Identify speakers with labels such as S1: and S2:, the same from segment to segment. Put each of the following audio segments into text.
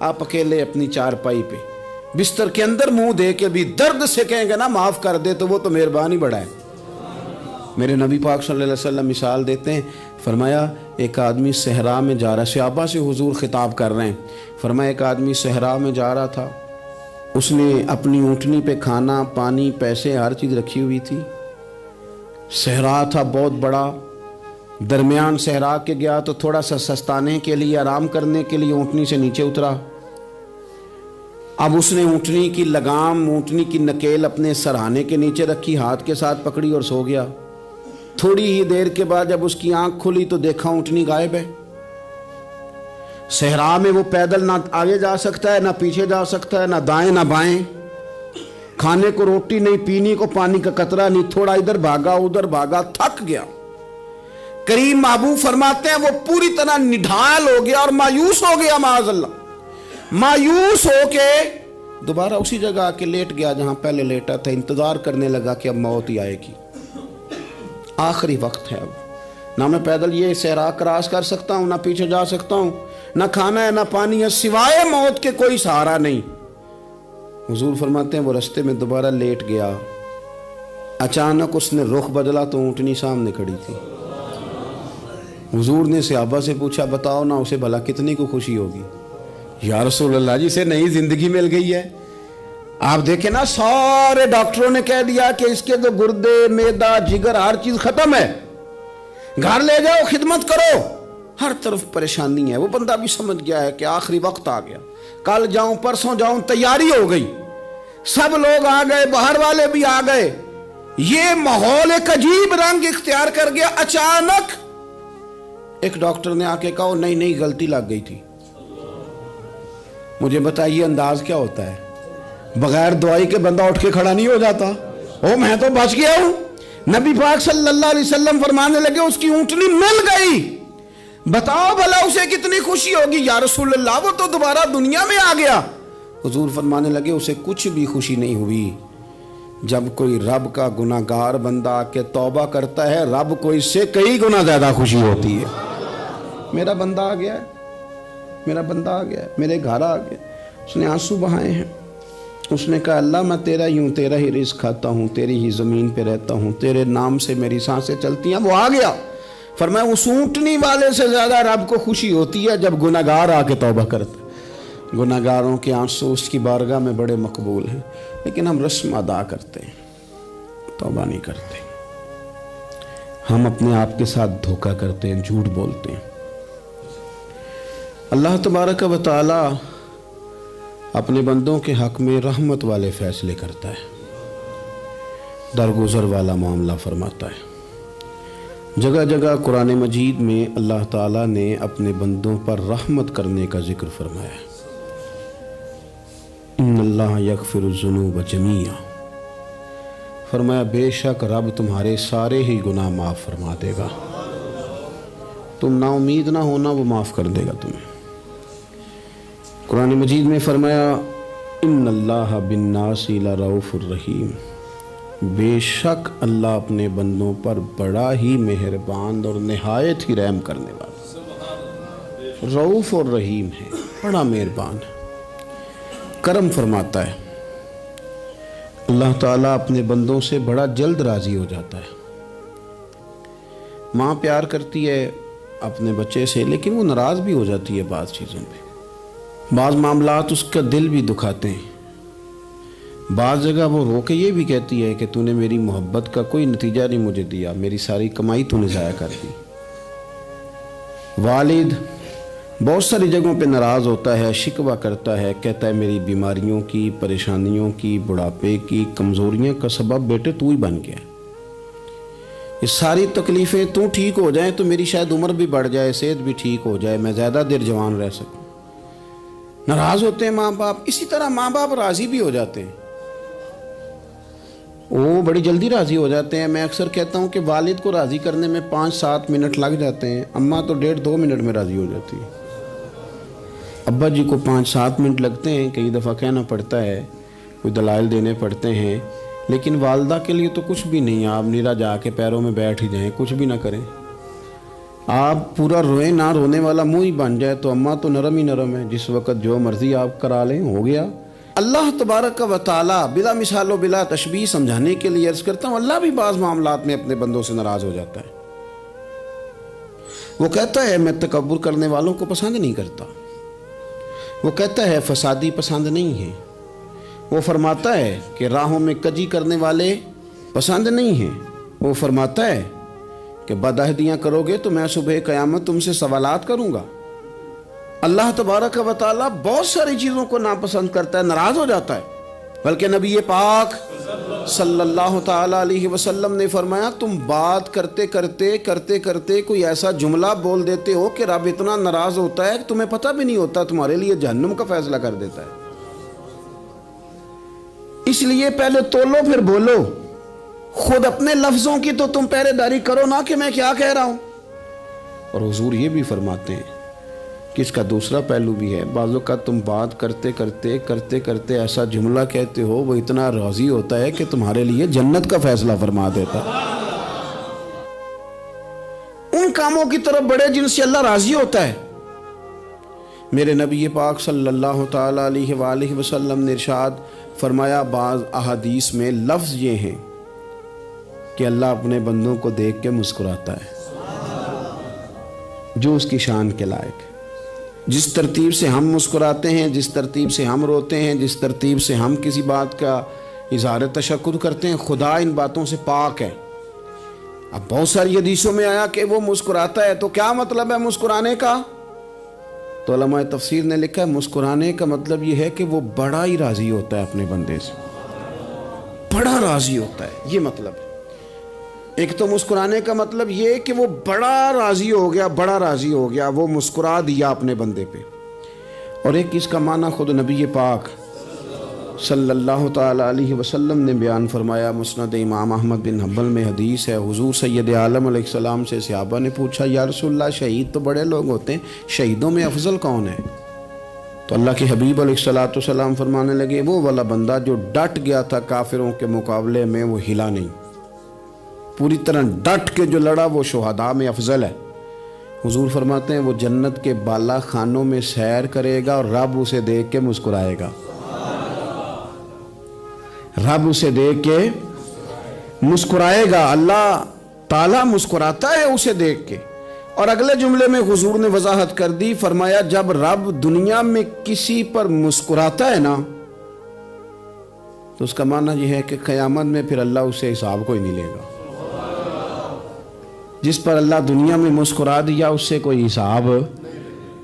S1: آپ اکیلے اپنی چارپائی پہ بستر کے اندر منہ دے کے بھی درد سے کہیں گے نا معاف کر دے تو وہ تو مہربانی بڑا ہے۔ میرے نبی پاک صلی اللہ علیہ وسلم مثال دیتے ہیں، فرمایا ایک آدمی صحرا میں جا رہا، صحابہ سے حضور خطاب کر رہے ہیں، فرمایا ایک آدمی صحرا میں جا رہا تھا، اس نے اپنی اونٹنی پہ کھانا پانی پیسے ہر چیز رکھی ہوئی تھی، صحرا تھا بہت بڑا، درمیان صحرا کے گیا تو تھوڑا سا سستانے کے لیے آرام کرنے کے لیے اونٹنی سے نیچے اترا۔ اب اس نے اونٹنی کی لگام اونٹنی کی نکیل اپنے سرہانے کے نیچے رکھی، ہاتھ کے ساتھ پکڑی اور سو گیا۔ تھوڑی ہی دیر کے بعد جب اس کی آنکھ کھلی تو دیکھا اونٹنی غائب ہے۔ صحرا میں وہ پیدل نہ آگے جا سکتا ہے نہ پیچھے جا سکتا ہے، نہ دائیں نہ بائیں، کھانے کو روٹی نہیں، پینے کو پانی کا قطرہ نہیں، تھوڑا ادھر بھاگا ادھر بھاگا، تھک گیا۔ کریم محبوب فرماتے ہیں وہ پوری طرح نڈھال ہو گیا اور مایوس ہو گیا، معاذ اللہ، مایوس ہو کے دوبارہ اسی جگہ آ کے لیٹ گیا جہاں پہلے لیٹا تھا، انتظار کرنے لگا کہ اب موت ہی آئے گی، آخری وقت ہے، اب نہ میں پیدل یہ صحرا کراس کر سکتا ہوں، نہ پیچھے جا سکتا ہوں، نہ کھانا ہے نہ پانی ہے، سوائے موت کے کوئی سہارا نہیں۔ حضور فرماتے ہیں وہ رستے میں دوبارہ لیٹ گیا، اچانک اس نے رخ بدلا تو اونٹنی سامنے کھڑی تھی۔ حضور نے صحابہ سے پوچھا بتاؤ نا اسے بھلا کتنی کو خوشی ہوگی؟ یا رسول اللہ جی سے نئی زندگی مل گئی ہے۔ آپ دیکھیں نا سارے ڈاکٹروں نے کہہ دیا کہ اس کے تو گردے معدہ جگر ہر چیز ختم ہے، گھر لے جاؤ خدمت کرو، ہر طرف پریشانی ہے۔ وہ بندہ بھی سمجھ گیا ہے کہ آخری وقت آ گیا، کل جاؤں پرسوں جاؤں، تیاری ہو گئی، سب لوگ آ گئے، باہر والے بھی آ گئے، یہ ماحول ایک عجیب رنگ اختیار کر گیا۔ اچانک ایک ڈاکٹر نے آ کے کہا نہیں نہیں غلطی لگ گئی تھی۔ مجھے بتائیے انداز کیا ہوتا ہے؟ بغیر دوائی کے بندہ اٹھ کے کھڑا نہیں ہو جاتا، او میں تو بچ گیا ہوں۔ نبی پاک صلی اللہ علیہ وسلم فرمانے لگے اس کی اونٹنی مل گئی، بتاؤ بھلا اسے کتنی خوشی ہوگی؟ یا رسول اللہ وہ تو دوبارہ دنیا میں آ گیا۔ حضور فرمانے لگے اسے کچھ بھی خوشی نہیں ہوئی۔ جب کوئی رب کا گناہگار بندہ آ کے توبہ کرتا ہے، رب کو اس سے کئی گنا زیادہ خوشی ہوتی ہے۔ میرا بندہ آ گیا ہے، میرا بندہ آ گیا ہے، میرے گھر آ گیا۔ اس نے آنسو بہائے ہیں، اس نے کہا اللہ میں تیرا ہی ہوں، تیرا ہی رزق کھاتا ہوں، تیری ہی زمین پہ رہتا ہوں، تیرے نام سے میری سانسیں چلتی ہیں۔ وہ آ گیا۔ فرمایا اس اونٹنی والے سے زیادہ رب کو خوشی ہوتی ہے جب گناہگار آ کے توبہ کرتا ہے۔ گناہگاروں کے آنسو اس کی بارگاہ میں بڑے مقبول ہیں، لیکن ہم رسم ادا کرتے ہیں، توبہ نہیں کرتے۔ ہم اپنے آپ کے ساتھ دھوکہ کرتے ہیں، جھوٹ بولتے ہیں۔ اللہ تبارک و تعالی اپنے بندوں کے حق میں رحمت والے فیصلے کرتا ہے، درگزر والا معاملہ فرماتا ہے۔ جگہ جگہ قرآن مجید میں اللہ تعالیٰ نے اپنے بندوں پر رحمت کرنے کا ذکر فرمایا ہے۔ ان اللہ یغفر الذنوب جمیعا، فرمایا بے شک رب تمہارے سارے ہی گناہ معاف فرما دے گا، تم نا امید نہ ہونا، وہ معاف کر دے گا تمہیں۔ قرآن مجید میں فرمایا ان اللہ بالناس لرؤوف الرحیم، بے شک اللہ اپنے بندوں پر بڑا ہی مہربان اور نہایت ہی رحم کرنے والا، رؤوف اور رحیم ہے، بڑا مہربان ہے، کرم فرماتا ہے۔ اللہ تعالیٰ اپنے بندوں سے بڑا جلد راضی ہو جاتا ہے۔ ماں پیار کرتی ہے اپنے بچے سے، لیکن وہ ناراض بھی ہو جاتی ہے بعض چیزوں پہ، بعض معاملات اس کا دل بھی دکھاتے ہیں، بعض جگہ وہ رو کے یہ بھی کہتی ہے کہ تو نے میری محبت کا کوئی نتیجہ نہیں مجھے دیا، میری ساری کمائی تو نے ضائع کر دی۔ والد بہت ساری جگہوں پہ ناراض ہوتا ہے، شکوہ کرتا ہے، کہتا ہے میری بیماریوں کی، پریشانیوں کی، بڑھاپے کی، کمزوریاں کا سبب بیٹے تو ہی بن گیا، یہ ساری تکلیفیں تو ٹھیک ہو جائیں تو میری شاید عمر بھی بڑھ جائے، صحت بھی ٹھیک ہو جائے، میں زیادہ دیر جوان رہ سکوں۔ ناراض ہوتے ہیں ماں باپ، اسی طرح ماں باپ راضی بھی ہو جاتے ہیں، وہ بڑی جلدی راضی ہو جاتے ہیں۔ میں اکثر کہتا ہوں کہ والد کو راضی کرنے میں 5-7 منٹ لگ جاتے ہیں، اماں تو 1.5-2 منٹ میں راضی ہو جاتی ہے۔ ابا جی کو 5-7 منٹ لگتے ہیں، کئی دفعہ کہنا پڑتا ہے، کوئی دلائل دینے پڑتے ہیں، لیکن والدہ کے لیے تو کچھ بھی نہیں، آپ نیرا جا کے پیروں میں بیٹھ ہی جائیں، کچھ بھی نہ کریں، آپ پورا روئیں نہ رونے والا منہ ہی بن جائے تو اماں تو نرم ہی نرم ہے، جس وقت جو مرضی آپ کرا لیں ہو گیا۔ اللہ تبارک و تعالی بلا مثال و بلا تشبیہ سمجھانے کے لیے عرض کرتا ہوں، اللہ بھی بعض معاملات میں اپنے بندوں سے ناراض ہو جاتا ہے۔ وہ کہتا ہے میں تکبر کرنے والوں کو پسند نہیں کرتا، وہ کہتا ہے فسادی پسند نہیں ہے، وہ فرماتا ہے کہ راہوں میں کجی کرنے والے پسند نہیں ہیں، وہ فرماتا ہے کہ بدعہدیاں کرو گے تو میں صبح قیامت تم سے سوالات کروں گا۔ اللہ تبارک و تعالیٰ بہت ساری چیزوں کو ناپسند کرتا ہے، ناراض ہو جاتا ہے۔ بلکہ نبی پاک صلی اللہ تعالیٰ علیہ وسلم نے فرمایا تم بات کرتے کرتے کوئی ایسا جملہ بول دیتے ہو کہ رب اتنا ناراض ہوتا ہے کہ تمہیں پتہ بھی نہیں ہوتا، تمہارے لیے جہنم کا فیصلہ کر دیتا ہے۔ اس لیے پہلے تولو پھر بولو، خود اپنے لفظوں کی تو تم پہرے داری کرو نا کہ میں کیا کہہ رہا ہوں۔ اور حضور یہ بھی فرماتے ہیں کہ اس کا دوسرا پہلو بھی ہے، بعض اوقات تم بات کرتے ایسا جملہ کہتے ہو وہ اتنا راضی ہوتا ہے کہ تمہارے لیے جنت کا فیصلہ فرما دیتا ہے۔ ان کاموں کی طرف بڑے جن سے اللہ راضی ہوتا ہے۔ میرے نبی پاک صلی اللہ تعالی علیہ وآلہ وسلم نے ارشاد فرمایا، بعض احادیث میں لفظ یہ ہیں کہ اللہ اپنے بندوں کو دیکھ کے مسکراتا ہے جو اس کی شان کے لائق ہے۔ جس ترتیب سے ہم مسکراتے ہیں، جس ترتیب سے ہم روتے ہیں، جس ترتیب سے ہم کسی بات کا اظہار تشکر کرتے ہیں، خدا ان باتوں سے پاک ہے۔ اب بہت ساری حدیثوں میں آیا کہ وہ مسکراتا ہے، تو کیا مطلب ہے مسکرانے کا؟ تو علماء تفسیر نے لکھا ہے مسکرانے کا مطلب یہ ہے کہ وہ بڑا ہی راضی ہوتا ہے اپنے بندے سے، بڑا راضی ہوتا ہے، یہ مطلب ہے۔ ایک تو مسکرانے کا مطلب یہ کہ وہ بڑا راضی ہو گیا، وہ مسکرا دیا اپنے بندے پہ۔ اور ایک اس کا معنی خود نبی پاک صلی اللہ تعالی علیہ وسلم نے بیان فرمایا، مسند امام احمد بن حنبل میں حدیث ہے، حضور سید عالم علیہ السلام سے صحابہ نے پوچھا یا رسول اللہ شہید تو بڑے لوگ ہوتے ہیں، شہیدوں میں افضل کون ہے؟ تو اللہ کے حبیب علیہ السلام فرمانے لگے وہ والا بندہ جو ڈٹ گیا تھا کافروں کے مقابلے میں، وہ ہلا نہیں، پوری طرح ڈٹ کے جو لڑا وہ شہداء میں افضل ہے۔ حضور فرماتے ہیں وہ جنت کے بالا خانوں میں سیر کرے گا اور رب اسے دیکھ کے مسکرائے گا، رب اسے دیکھ کے مسکرائے گا، اللہ تعالیٰ مسکراتا ہے اسے دیکھ کے۔ اور اگلے جملے میں حضور نے وضاحت کر دی، فرمایا جب رب دنیا میں کسی پر مسکراتا ہے نا تو اس کا معنی یہ ہے کہ قیامت میں پھر اللہ اسے حساب کوئی نہیں لے گا۔ جس پر اللہ دنیا میں مسکرا دیا اس سے کوئی حساب،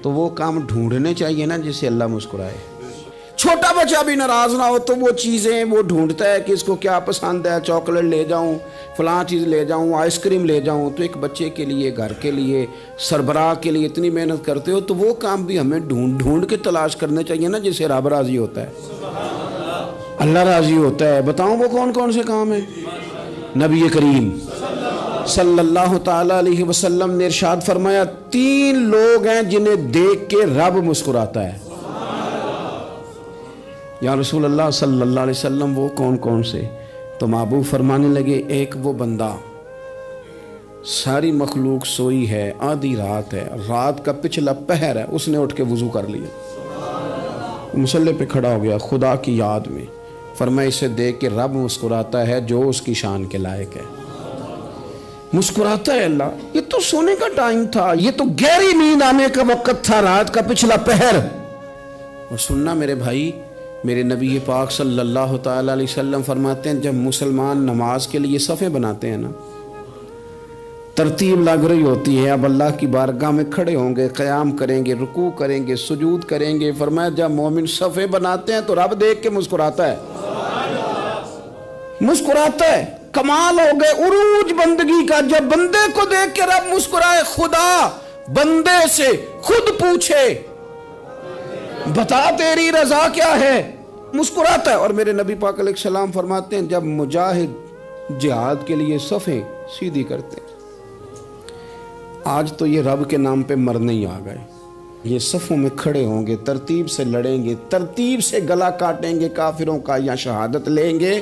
S1: تو وہ کام ڈھونڈنے چاہیے نا جس سے اللہ مسکرائے۔ چھوٹا بچہ بھی ناراض نہ ہو تو وہ چیزیں وہ ڈھونڈتا ہے کہ اس کو کیا پسند ہے، چاکلیٹ لے جاؤں، فلاں چیز لے جاؤں، آئس کریم لے جاؤں۔ تو ایک بچے کے لیے، گھر کے لیے، سربراہ کے لیے اتنی محنت کرتے ہو تو وہ کام بھی ہمیں ڈھونڈ کے تلاش کرنے چاہیے نا جس سے رب راضی ہوتا ہے، اللہ راضی ہوتا ہے۔ بتاؤں وہ کون کون سے کام ہیں؟ نبی کریم صلی اللہ تعالی علیہ وسلم نے ارشاد فرمایا 3 لوگ ہیں جنہیں دیکھ کے رب مسکراتا ہے۔ یا رسول اللہ صلی اللہ علیہ وسلم وہ کون کون سے؟ تو محبوب فرمانے لگے ایک وہ بندہ ساری مخلوق سوئی ہے، آدھی رات ہے، رات کا پچھلا پہر ہے، اس نے اٹھ کے وضو کر لیا، مصلی پہ کھڑا ہو گیا خدا کی یاد میں، فرمایا اسے دیکھ کے رب مسکراتا ہے جو اس کی شان کے لائق ہے۔ مسکراتا ہے اللہ۔ یہ تو سونے کا ٹائم تھا، یہ تو گہری نیند آنے کا وقت تھا، رات کا پچھلا پہر۔ اور سننا میرے بھائی، میرے نبی پاک صلی اللہ تعالی علیہ وسلم فرماتے ہیں جب مسلمان نماز کے لیے صفیں بناتے ہیں نا، ترتیب لگ رہی ہوتی ہے، اب اللہ کی بارگاہ میں کھڑے ہوں گے، قیام کریں گے، رکوع کریں گے، سجود کریں گے، فرمایا جب مومن صفیں بناتے ہیں تو رب دیکھ کے مسکراتا ہے، مسکراتا ہے۔ کمال ہو گئے عروج بندگی کا، جب بندے کو دیکھ کے رب مسکرائے، خدا بندے سے خود پوچھے بتا تیری رضا کیا ہے، مسکراتا ہے۔ اور میرے نبی پاک علیہ السلام فرماتے ہیں جب مجاہد جہاد کے لیے صفیں سیدھی کرتے ہیں، آج تو یہ رب کے نام پہ مرنے ہی آ گئے، یہ صفوں میں کھڑے ہوں گے، ترتیب سے لڑیں گے، ترتیب سے گلا کاٹیں گے کافروں کا یا شہادت لیں گے۔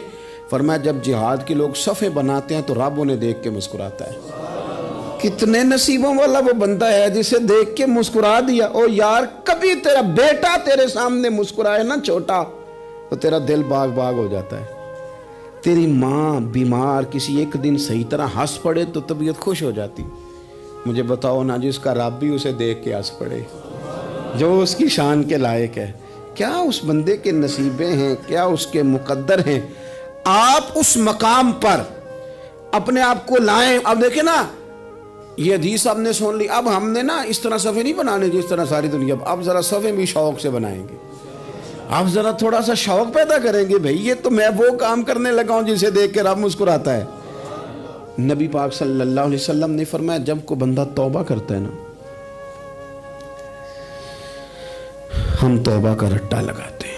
S1: فرمایا جب جہاد کے لوگ صفیں بناتے ہیں تو رب انہیں دیکھ کے مسکراتا ہے۔ کتنے نصیبوں والا وہ بندہ ہے جسے دیکھ کے مسکرا دیا. او یار کبھی تیرا بیٹا تیرے سامنے مسکرائے نا چھوٹا تو تیرا دل باغ باغ ہو جاتا ہے. تیری ماں بیمار کسی ایک دن صحیح طرح ہنس پڑے تو طبیعت خوش ہو جاتی. مجھے بتاؤ نا جس کا رب بھی اسے دیکھ کے ہنس پڑے جو اس کی شان کے لائق ہے. کیا اس بندے کے نصیبیں ہیں, کیا اس کے مقدر ہیں. آپ اس مقام پر اپنے آپ کو لائیں. اب دیکھیں نا یہ حدیث آپ نے سن لی, اب ہم نے نا اس طرح صفحے نہیں بنانے جس طرح ساری دنیا, اب ذرا صفحے بھی شوق سے بنائیں گے. آپ ذرا تھوڑا سا شوق پیدا کریں گے, بھئی یہ تو میں وہ کام کرنے لگا ہوں جسے دیکھ کے رب مسکراتا ہے. نبی پاک صلی اللہ علیہ وسلم نے فرمایا جب کوئی بندہ توبہ کرتا ہے نا, ہم توبہ کا رٹا لگاتے ہیں,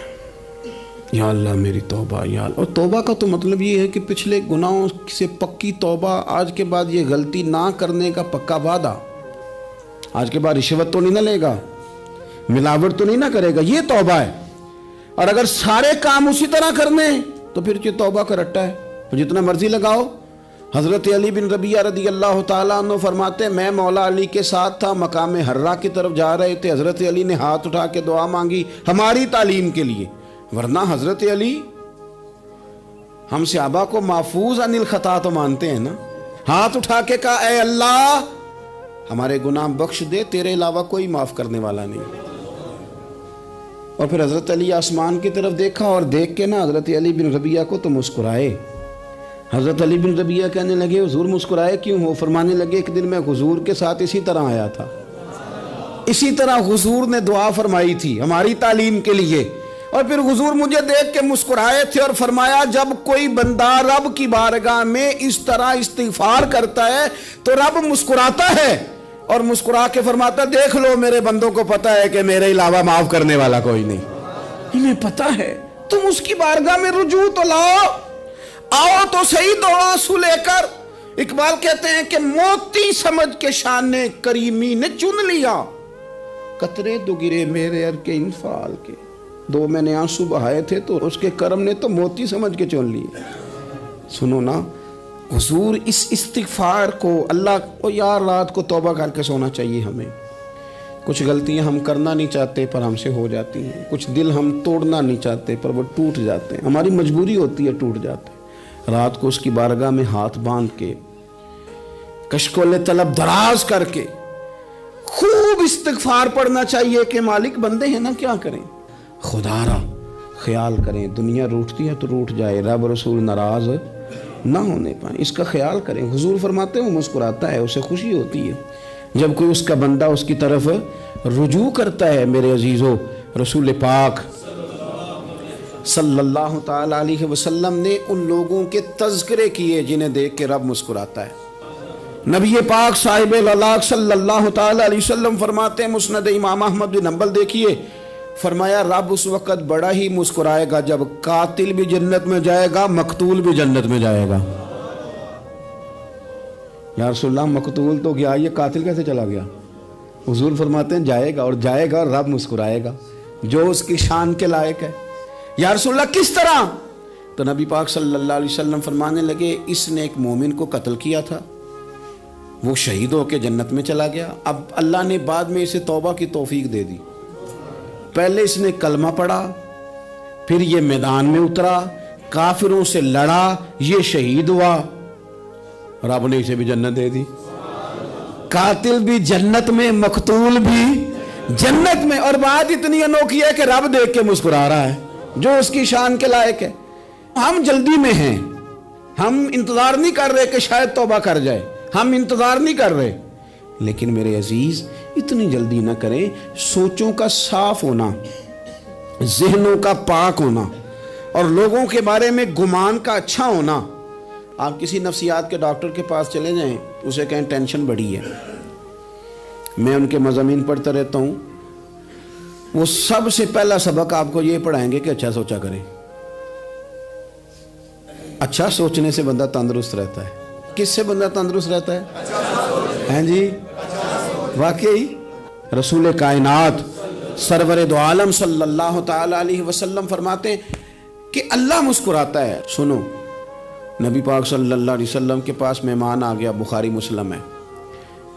S1: یا اللہ میری توبہ یا اللہ. اور توبہ کا تو مطلب یہ ہے کہ پچھلے گناہوں سے پکی توبہ, آج کے بعد یہ غلطی نہ کرنے کا پکا وعدہ, آج کے بعد رشوت تو نہیں نہ لے گا, ملاوٹ تو نہیں نہ کرے گا, یہ توبہ ہے. اور اگر سارے کام اسی طرح کرنے تو پھر یہ توبہ کا رٹا ہے, تو جتنا مرضی لگاؤ. حضرت علی بن ربیعہ رضی اللہ تعالیٰ عنہ فرماتے ہیں میں مولا علی کے ساتھ تھا, مقام حرہ کی طرف جا رہے تھے, حضرت علی نے ہاتھ اٹھا کے دعا مانگی ہماری تعلیم کے لیے, ورنہ حضرت علی ہم صحابہ کو محفوظ عن الخطا تو مانتے ہیں نا. ہاتھ اٹھا کے کہا اے اللہ ہمارے گناہ بخش دے, تیرے علاوہ کوئی معاف کرنے والا نہیں. اور پھر حضرت علی آسمان کی طرف دیکھا اور دیکھ کے نا حضرت علی بن ربیعہ کو تو مسکرائے. حضرت علی بن ربیعہ کہنے لگے حضور مسکرائے کیوں ہو؟ فرمانے لگے ایک دن میں حضور کے ساتھ اسی طرح آیا تھا, اسی طرح حضور نے دعا فرمائی تھی ہماری تعلیم کے لیے, اور پھر حضور مجھے دیکھ کے مسکرائے تھے اور فرمایا جب کوئی بندہ رب کی بارگاہ میں اس طرح استغفار کرتا ہے تو رب مسکراتا ہے, اور مسکرا کے فرماتا دیکھ لو میرے بندوں کو پتا ہے کہ میرے علاوہ معاف کرنے والا کوئی نہیں, انہیں پتا ہے. تم اس کی بارگاہ میں رجوع تو لاؤ, آؤ تو صحیح دو آنسو لے کر. اقبال کہتے ہیں کہ موتی سمجھ کے شان کریمی نے چن لیا, قطرے دو گرے میرے ار کے انفعال کے. دو میں نے آنسو بہائے تھے تو اس کے کرم نے تو موتی سمجھ کے چن لیے. سنو نا حضور اس استغفار کو اللہ کو یار رات کو توبہ کر کے سونا چاہیے ہمیں. کچھ غلطیاں ہم کرنا نہیں چاہتے پر ہم سے ہو جاتی ہیں, کچھ دل ہم توڑنا نہیں چاہتے پر وہ ٹوٹ جاتے ہیں, ہماری مجبوری ہوتی ہے ٹوٹ جاتے ہیں. رات کو اس کی بارگاہ میں ہاتھ باندھ کے کشکول طلب دراز کر کے خوب استغفار پڑھنا چاہیے کہ مالک بندے ہیں نا کیا کریں, خدا را خیال کریں, دنیا روٹتی ہے تو روٹ جائے, رب رسول ناراض نہ ہونے پائیں, اس کا خیال کریں. حضور فرماتے ہیں وہ مسکراتا ہے, اسے خوشی ہوتی ہے جب کوئی اس کا بندہ اس کی طرف رجوع کرتا ہے. میرے عزیزو رسول پاک صلی اللہ تعالی علیہ وسلم نے ان لوگوں کے تذکرے کیے جنہیں دیکھ کے رب مسکراتا ہے. نبی پاک صاحب الالاق صلی اللہ تعالی علیہ وسلم فرماتے ہیں, مسند امام احمد بن حنبل دیکھیے, فرمایا رب اس وقت بڑا ہی مسکرائے گا جب قاتل بھی جنت میں جائے گا, مقتول بھی جنت میں جائے گا. یا رسول اللہ مقتول تو گیا, یہ قاتل کیسے چلا گیا؟ حضور فرماتے ہیں جائے گا, اور جائے گا اور رب مسکرائے گا جو اس کی شان کے لائق ہے. یا رسول اللہ کس طرح؟ تو نبی پاک صلی اللہ علیہ وسلم فرمانے لگے اس نے ایک مومن کو قتل کیا تھا, وہ شہید ہو کے جنت میں چلا گیا. اب اللہ نے بعد میں اسے توبہ کی توفیق دے دی. پہلے اس نے کلمہ پڑھا, پھر یہ میدان میں اترا, کافروں سے لڑا, یہ شہید ہوا, رب نے اسے بھی جنت دے دی. قاتل بھی جنت میں, مقتول بھی جنت میں. اور بات اتنی انوکھی ہے کہ رب دیکھ کے مسکرا رہا ہے جو اس کی شان کے لائق ہے. ہم جلدی میں ہیں, ہم انتظار نہیں کر رہے کہ شاید توبہ کر جائے, ہم انتظار نہیں کر رہے. لیکن میرے عزیز اتنی جلدی نہ کریں. سوچوں کا صاف ہونا, ذہنوں کا پاک ہونا, اور لوگوں کے بارے میں گمان کا اچھا ہونا. آپ کسی نفسیات کے ڈاکٹر کے پاس چلے جائیں, اسے کہیں ٹینشن بڑی ہے, میں ان کے مضامین پڑھتا رہتا ہوں, وہ سب سے پہلا سبق آپ کو یہ پڑھائیں گے کہ اچھا سوچا کریں. اچھا سوچنے سے بندہ تندرست رہتا ہے. کس سے بندہ تندرست رہتا ہے؟ ہیں جی واقعی رسول کائنات سرور دو عالم صلی اللہ تعالی علیہ وسلم فرماتے ہیں کہ اللہ مسکراتا ہے. سنو, نبی پاک صلی اللہ علیہ وسلم کے پاس مہمان آ گیا, بخاری مسلم ہے.